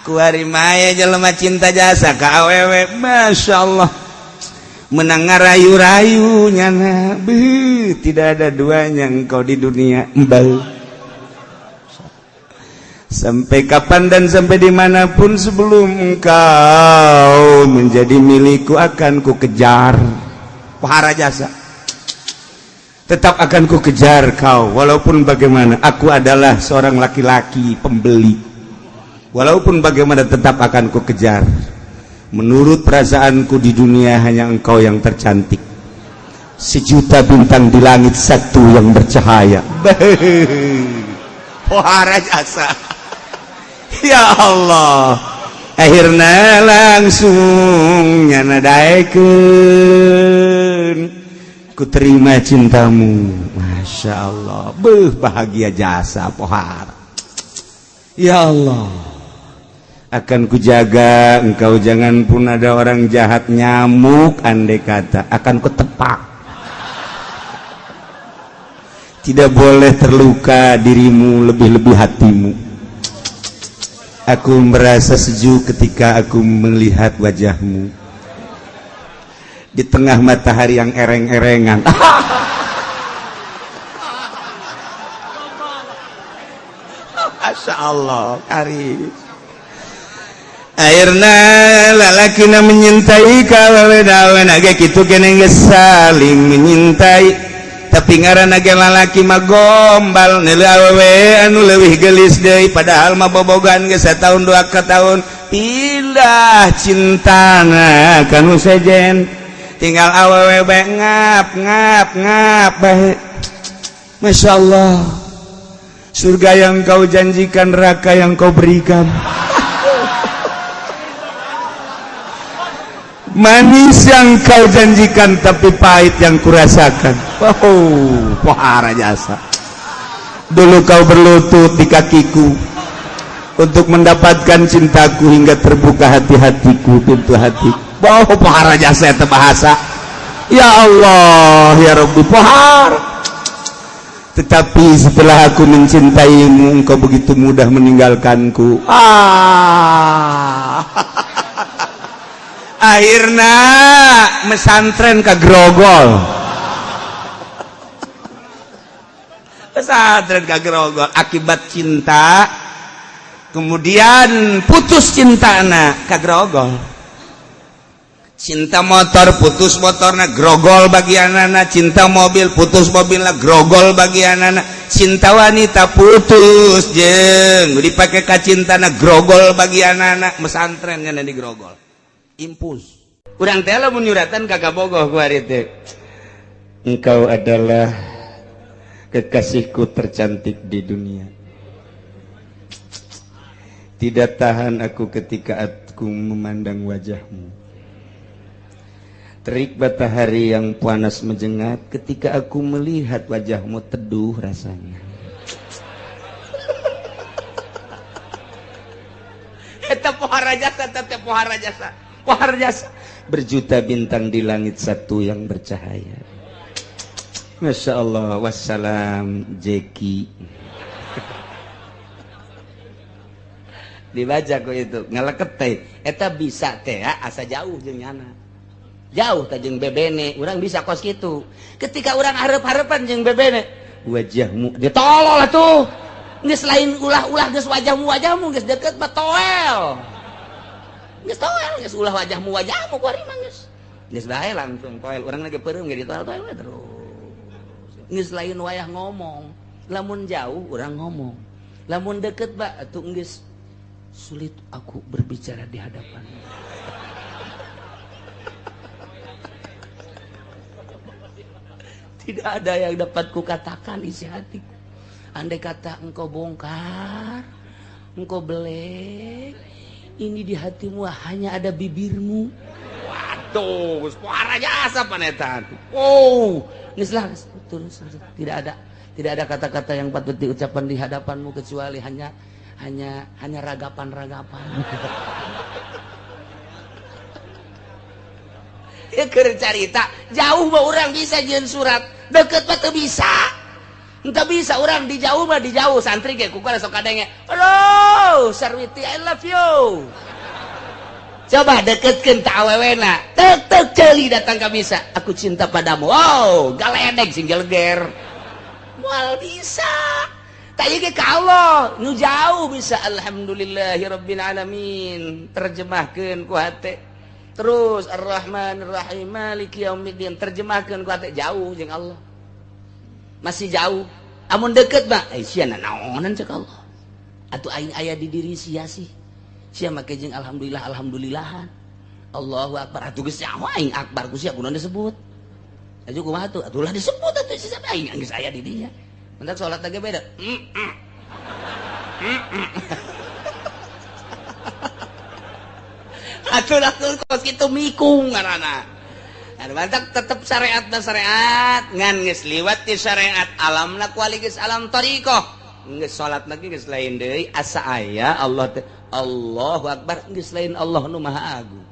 kuari maya jelema cinta jasa ka awewe, masya Allah, menang ngarayu-rayu nyana, tidak ada duanya engkau di dunia, mbal. Sampai kapan dan sampai dimanapun sebelum engkau menjadi milikku akan ku kejar. Pahara jasa, tetap akan ku kejar kau walaupun bagaimana. Aku adalah seorang laki-laki pembeli, walaupun bagaimana tetap akan ku kejar. Menurut perasaanku di dunia hanya engkau yang tercantik, sejuta bintang di langit satu yang bercahaya. Pahara jasa. Ya Allah, akhirnya langsung nyana daekeun ku terima cintamu, masya Allah, bahagia jasa pohar. Ya Allah, akan kujaga engkau, jangan pun ada orang jahat nyamuk andai kata akan kutepak. Tidak boleh terluka dirimu, lebih-lebih hatimu. Aku merasa sejuk ketika aku melihat wajahmu di tengah matahari yang ereng-erengan. Masya Allah, Karim. Akhirnya lalakina menyintai kawawedawan agak gitu kena saling menyintai. Tapi ngaranna ge lalaki mah gombal neuleuh awewe anu leuwih geulis deui, padahal mah bobogan geus sataun dua ka taun pindah cintana kanu sejen, tinggal awewe bae ngap bae. Masya Allah, surga yang kau janjikan, neraka yang kau berikan. Manis yang kau janjikan tapi pahit yang kurasakan. Wow, pohara jasa. Dulu kau berlutut di kakiku untuk mendapatkan cintaku hingga terbuka hati-hatiku, pintu hati. Wow, pohara jasa itu bahasa. Ya Allah, ya Rabbi, pohar. Tetapi setelah aku mencintaimu, engkau begitu mudah meninggalkanku. Akhirnya mesantren ke Grogol. Pesantren ke Grogol akibat cinta, kemudian putus cinta anak ke Grogol. Cinta motor putus motorna Grogol bagian anak, cinta mobil putus mobilna Grogol bagian anak, cinta wanita putus jeung dipakai ka cintana Grogol bagian anak. Mesantrennya di Grogol. Impus. Urang teh lamun nyuratan kakak bogoh ku ari teh. Engkau adalah kekasihku tercantik di dunia. Tidak tahan aku ketika aku memandang wajahmu. Terik matahari yang panas menjengat ketika aku melihat wajahmu, teduh rasanya. Eta pohara jasa, tetep pohara jasa. Pohar jasa, berjuta bintang di langit satu yang bercahaya. Masya Allah, wassalam Jeki. Dibaca kok itu ngeleket teh, eta bisa teh asa jauh jeung nyana. Jauh teh jeung bebene, urang bisa kos kitu. Ketika urang hareup-hareupan jeung bebene, wajahmu ditolol atuh. Geus lain ulah-ulah geus wajahmu geus deket mah toel. Geus toel, geus ulah wajahmu kuari mah geus. Geus bae langsung toel, urang lagi peureum ge ditoel-toel terus. Geus lain wayah ngomong. Lamun jauh urang ngomong. Lamun deket ba atuh geus sulit aku berbicara di hadapanmu. Tidak ada yang dapat kukatakan isi hatiku. Andai kata engkau bongkar, engkau belek, ini di hatimu hanya ada bibirmu. Waduh, suara jasa panetan. Oh, nislah tidak ada kata-kata yang patut diucapkan di hadapanmu kecuali hanya ragapan-ragapan. Ya keur carita, jauh mah urang bisa jeung surat, deket mah teu bisa. entah bisa orang dijauh mah dijauh santri kayak kukala sok kadenge halo Sarwiti I love you coba deketkeun ka awewena tek ceuli datang ka bisa aku cinta padamu wow galedeg sing geleger moal bisa tanya ke Allah nu jauh bisa alhamdulillahirabbil alamin terjemahkeun ku hate terus ar-rahman ar-rahim maliki yaumiddin terjemahkeun ku hate jauh jeung Allah masih jauh amun deket mah sia naonan cek Allah atuh aing aya di diri sia sih sia make jeung alhamdulillahan Allahu akbar atuh geus nyaho aing akbar ku sia kunaon disebut atuh kumaha atuh atulah disebut atuh sia aing geus aya di dinya mentak sholat lagi beda atur kos gitu mikung karena mentak tetep syariat dan syariat ngan geus liwat di syariat alamna kuali geus alam tariqah geus sholat lagi geus lain deui asa aya Allah Allahu akbar geus lain Allah nu maha agung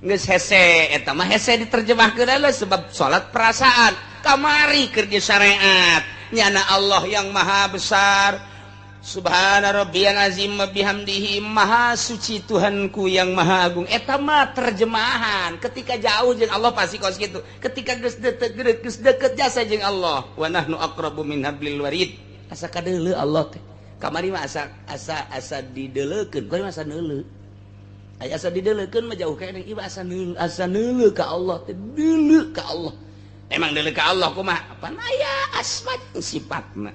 geus hese eta mah hese diterjemahkeun lah sebab sholat perasaan kamari keur di syariat nyana Allah yang maha besar subhana rabbiyal azim wa bihamdihi maha suci Tuhanku yang maha agung eta mah terjemahan ketika jauh jeung Allah pasti kos kitu ketika geus deket jasa jeung Allah wa nahnu aqrabu min hablil warid asa kadeuleu Allah teh kamari mah asa dideuleukeun kamari mah asa neuleu aya asa dideuleukeun mah jauh keneh ieu asa neuleu ka Allah teh deuleu ka Allah emang deuleu ka Allah kumaha apana aya asma sifatna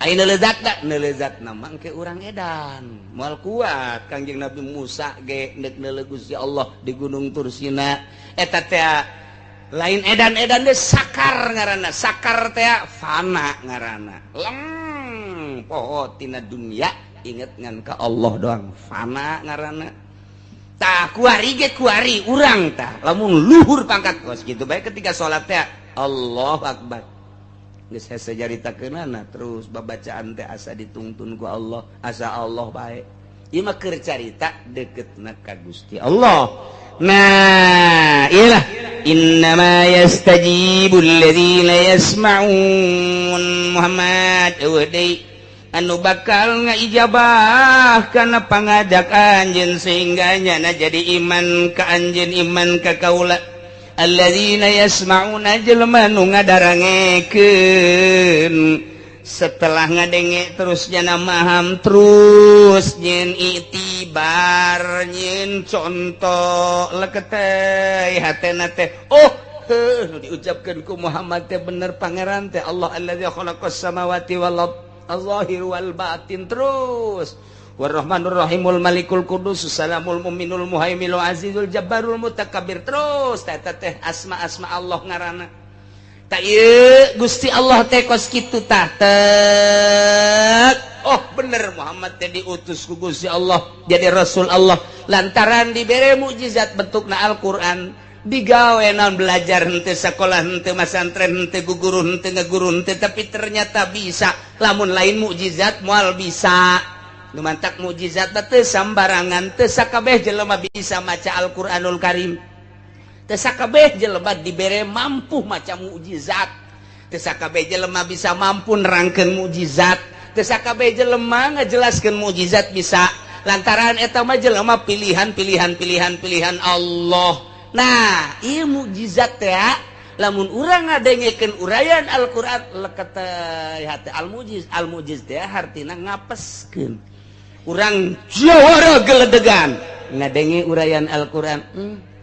ayeuna lezatna mangke urang edan moal kuat Kangjeng Nabi Musa ge neuk neuleu Gusti Allah di Gunung Tursina eta teh lain edan-edan teh sakar ngaranna sakar teh fana ngaranna poho tina dunya inget ngan ka Allah doang fana ngaranna tah kuari urang tah lamun luhur pangkat kos gitu bae ketika salat teh Allahu akbar geus hese jaritakeunana terus babacaan teh asa ditungtun ku Allah asa Allah bae ieu mah keur carita deketna ka Gusti Allah nah iyalah innama yastajibul ladzina yasma'un Muhammad deui anu bakal ngaijabah kana pangajak anjeun sehingga nyana jadi iman ka anjeun iman ka kaula alladzina yasma'una jelema nu ngadarangekeun setelah ngadenge terus nyana maham terus nyen itibar nyen contoh leketeh hatena teh nu diucapkeun ku Muhammad teh bener pangeran teh Allah alladzi khalaqas samawati wal ardh al-zahir wal batin terus warrahmanur rahimul malikul qudus salamul mu'minul muhaiminul azizul jabbarul mutakabbir terus teh asma-asma Allah ngaranna ta ieu Gusti Allah teh kos kitu tah bener Muhammad teh diutus ku Gusti Allah jadi rasul Allah lantaran dibere mukjizat bentukna Al-Qur'an digawe naon belajar henteu sakola henteu masantren henteu guguru henteu ngaguru henteu tapi ternyata bisa lamun lain mukjizat moal bisa nu mantak mukjizat teh sambarangan teu sakabeh jelema bisa maca Al-Qur'anul Karim teu sakabeh jelema dibere mampu maca mukjizat teu sakabeh jelema bisa mampu nerangkeun mukjizat teu sakabeh jelema ngajelaskeun mukjizat bisa lantaran eta mah jelema pilihan Allah. Nah, ieu mukjizat teh lamun urang ngadengekeun urayan Al-Qur'an leket hate al-mujiz teh hartina ngapeskeun. Urang jawara geledegan ngadenge urayan Al-Qur'an.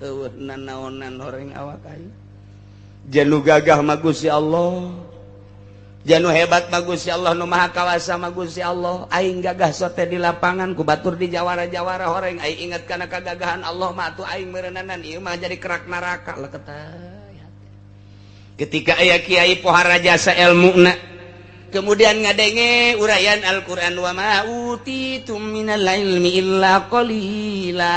Eueuh nanaonan horeng awak aing. Janu gagah mah Gusti Allah. Janu hebat mah Gusti Allah nu maha kawasa mah Gusti Allah. Aing gagah sote di lapangan ku batur di jawara-jawara horeng aing inget kana kagagahan Allah mah atuh aing meureunana ieu mah jadi kerak neraka leketay. Ketika aya kiai pohara jasa ilmuna kemudian ngadenge urayan Al-Qur'an wa ma utitum minal ilmi illa qalila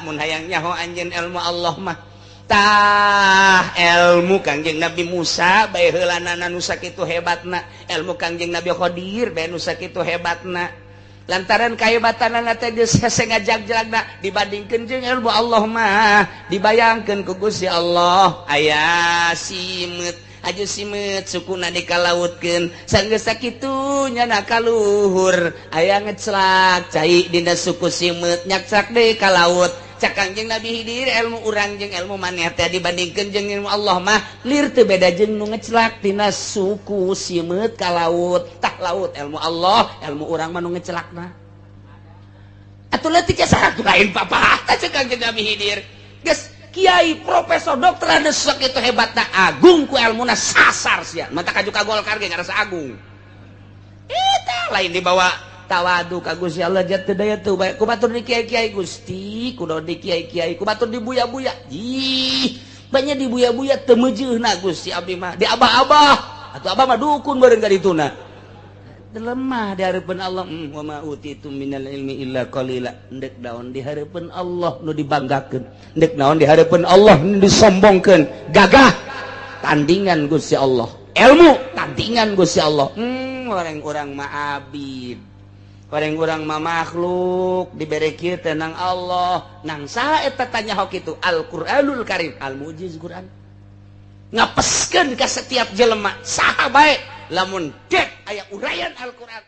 mun hayang nyaho anjeun ilmu Allah mah tah ilmu Kangjeng Nabi Musa bae heulanana nu sakitu hebatna ilmu Kangjeng Nabi Khadir bae nu sakitu hebatna lantaran kahebatanna teh geus hese ngajag-jagna dibandingkeun jeung ilmu Allah mah dibayangkeun ku Gusti Allah aya simeut aju simet sukuna dikalautkeun sanggeus sakitu nyana kaluhur aya ngeclak cai dina suku simet nyaksak deui ka laut cak Kangjeng Nabi Khidir ilmu urang jeung ilmu maneh teh dibandingkeun jeung ilmu Allah mah lir teu beda jeung nu ngeclak tina suku simet ka laut tah laut ilmu Allah ilmu urang mah nu ngeclakna atuh leutik saha lain papah tah cak Kangjeng Nabi Khidir geus kiai profesor dokter anu sok itu hebatna agung ku ilmuna sasar sia mata kaju ka Golkar ge ngarasa agung eta lain dibawa tawadu ka Gusti Allah jatuh daya tuh bae kumatur di kiai-kiai Gusti kudu di kiai-kiai kumatur di buya-buya ih banyak di buya-buya teu meujeuhna Gusti abdi mah di abah-abah atuh abah mah dukun beureung ka dituna lemah di hareupeun Allah wa ma utitu minal ilmi illa qalila endek daon di hareupeun Allah nu dibanggakeun endek naon di hareupeun Allah nu disombongkeun gagah tandingan Gusti Allah ilmu tandingan Gusti Allah orang-orang mah abid orang-orang mah makhluk dibere kieu teh nang Allah nang saha eta tanya hok itu Al-Qur'anul Karim al-mujiz Quran ngapeskeun ka setiap jelema saha bae lamun dek aya urayan Al-Quran